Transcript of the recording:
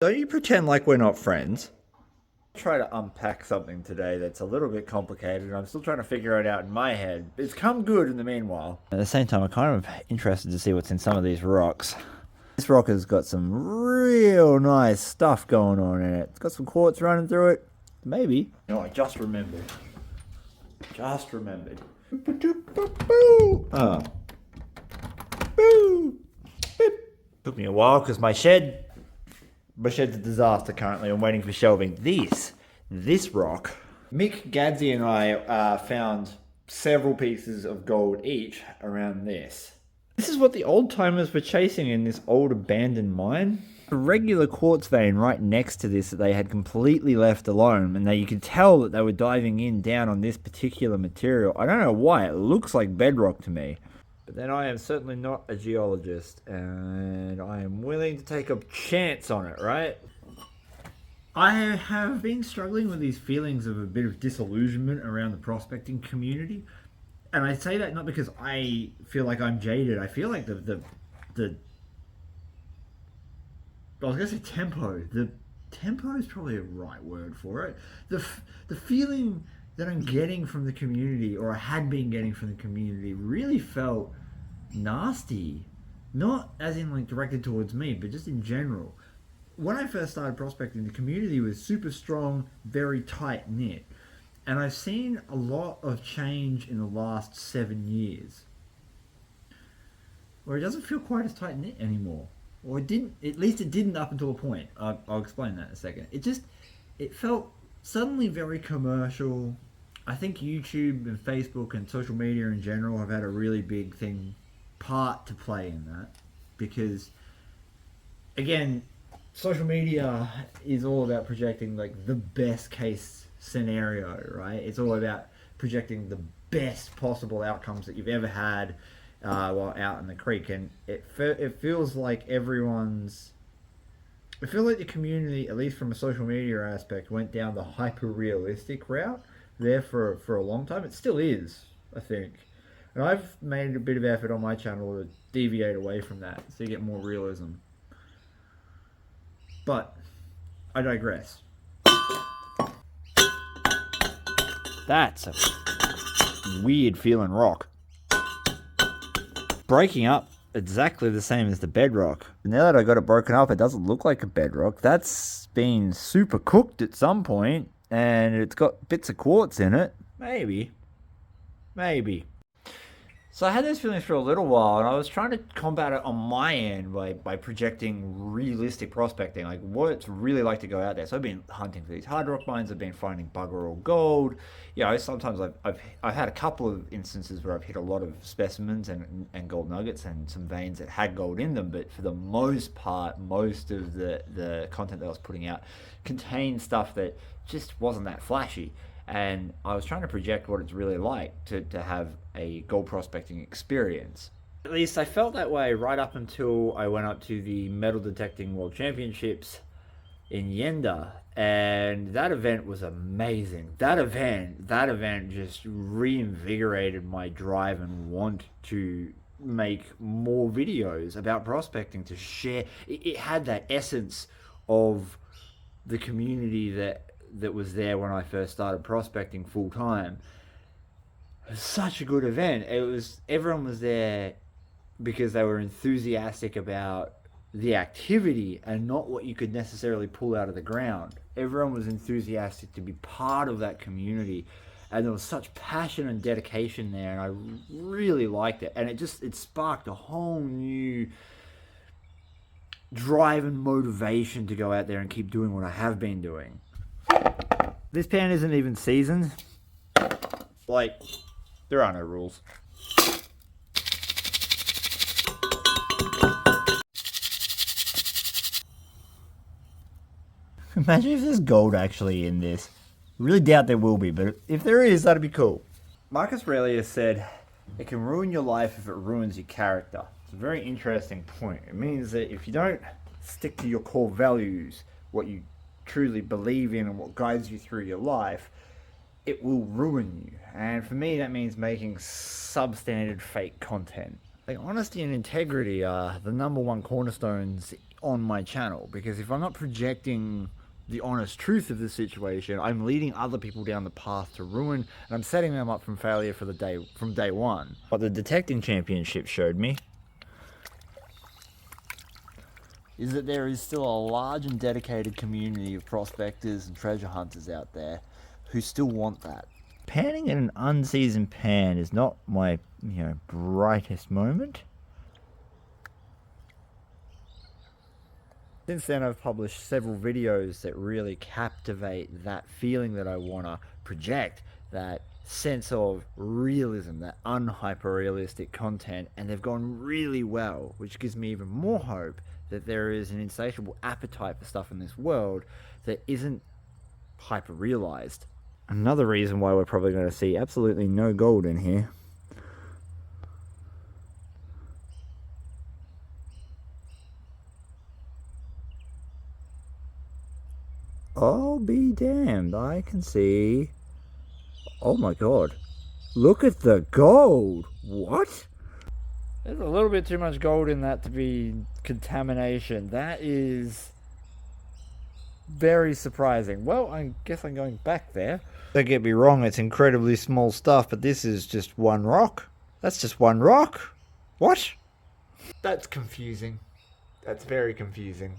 Don't you pretend like we're not friends. Try to unpack something today that's a little bit complicated, and I'm still trying to figure it out in my head. It's come good in the meanwhile. At the same time, I'm kind of interested to see what's in some of these rocks. This rock has got some real nice stuff going on in it. It's got some quartz running through it. Maybe. You know, I just remembered. Just remembered. Oh. Boo! Beep. Took me a while because my shed's a disaster currently. I'm waiting for shelving. This rock. Mick, Gadsy, and I found several pieces of gold each around this. This is what the old timers were chasing in this old abandoned mine. A regular quartz vein right next to this that they had completely left alone, and you could tell that they were diving in down on this particular material. I don't know why, it looks like bedrock to me. But then I am certainly not a geologist, and I am willing to take a chance on it, right? I have been struggling with these feelings of a bit of disillusionment around the prospecting community. And I say that not because I feel like I'm jaded. I feel like the I was gonna say tempo. The tempo is probably a right word for it. The feeling that I'm getting from the community, or I had been getting from the community, really felt nasty. Not as in like directed towards me, but just in general. When I first started prospecting, the community was super strong, very tight knit. And I've seen a lot of change in the last 7 years, where it doesn't feel quite as tight knit anymore. Or it didn't, at least it didn't up until a point. I'll explain that in a second. It felt suddenly very commercial. I think YouTube and Facebook and social media in general have had a really big part to play in that. Because, again, social media is all about projecting like the best case scenario, right? It's all about projecting the best possible outcomes that you've ever had while out in the creek, and it feels like it feels like the community, at least from a social media aspect, went down the hyper realistic route there for a long time. It still is, I think, and I've made a bit of effort on my channel to deviate away from that so you get more realism. But I digress. That's a weird feeling rock. Breaking up exactly the same as the bedrock. Now that I got it broken up, it doesn't look like a bedrock. That's been super cooked at some point, and it's got bits of quartz in it. Maybe. Maybe. So I had those feelings for a little while, and I was trying to combat it on my end by projecting realistic prospecting, like what it's really like to go out there. So I've been hunting for these hard rock mines. I've been finding bugger all gold. Sometimes I've had a couple of instances where I've hit a lot of specimens and gold nuggets and some veins that had gold in them. But for the most part, most of the content that I was putting out contained stuff that just wasn't that flashy, and I was trying to project what it's really like to have a gold prospecting experience. At least I felt that way right up until I went up to the Metal Detecting World Championships in Yenda, and that event was amazing. That event just reinvigorated my drive and want to make more videos about prospecting to share. It had that essence of the community that was there when I first started prospecting full time. It was such a good event. Everyone was there because they were enthusiastic about the activity and not what you could necessarily pull out of the ground. Everyone was enthusiastic to be part of that community, and there was such passion and dedication there, and I really liked it. And it sparked a whole new drive and motivation to go out there and keep doing what I have been doing. This pan isn't even seasoned. Like, there are no rules. Imagine if there's gold actually in this. Really doubt there will be, but if there is, that'd be cool. Marcus Aurelius said, "It can ruin your life if it ruins your character." It's a very interesting point. It means that if you don't stick to your core values, what you truly believe in and what guides you through your life, it will ruin you. And for me, that means making substandard fake content. Like, honesty and integrity are the number one cornerstones on my channel, because if I'm not projecting the honest truth of the situation, I'm leading other people down the path to ruin, and I'm setting them up from failure from day one. What the detecting championship showed me is that there is still a large and dedicated community of prospectors and treasure hunters out there who still want that. Panning in an unseasoned pan is not my, brightest moment. Since then, I've published several videos that really captivate that feeling that I want to project, that sense of realism, that unhyper-realistic content, and they've gone really well, which gives me even more hope that there is an insatiable appetite for stuff in this world that isn't hyper-realized. Another reason why we're probably going to see absolutely no gold in here. I'll be damned, I can see. Oh my god. Look at the gold! What? There's a little bit too much gold in that to be contamination. That is very surprising. Well, I guess I'm going back there. Don't get me wrong, it's incredibly small stuff, but this is just one rock. That's just one rock. What? That's confusing. That's very confusing.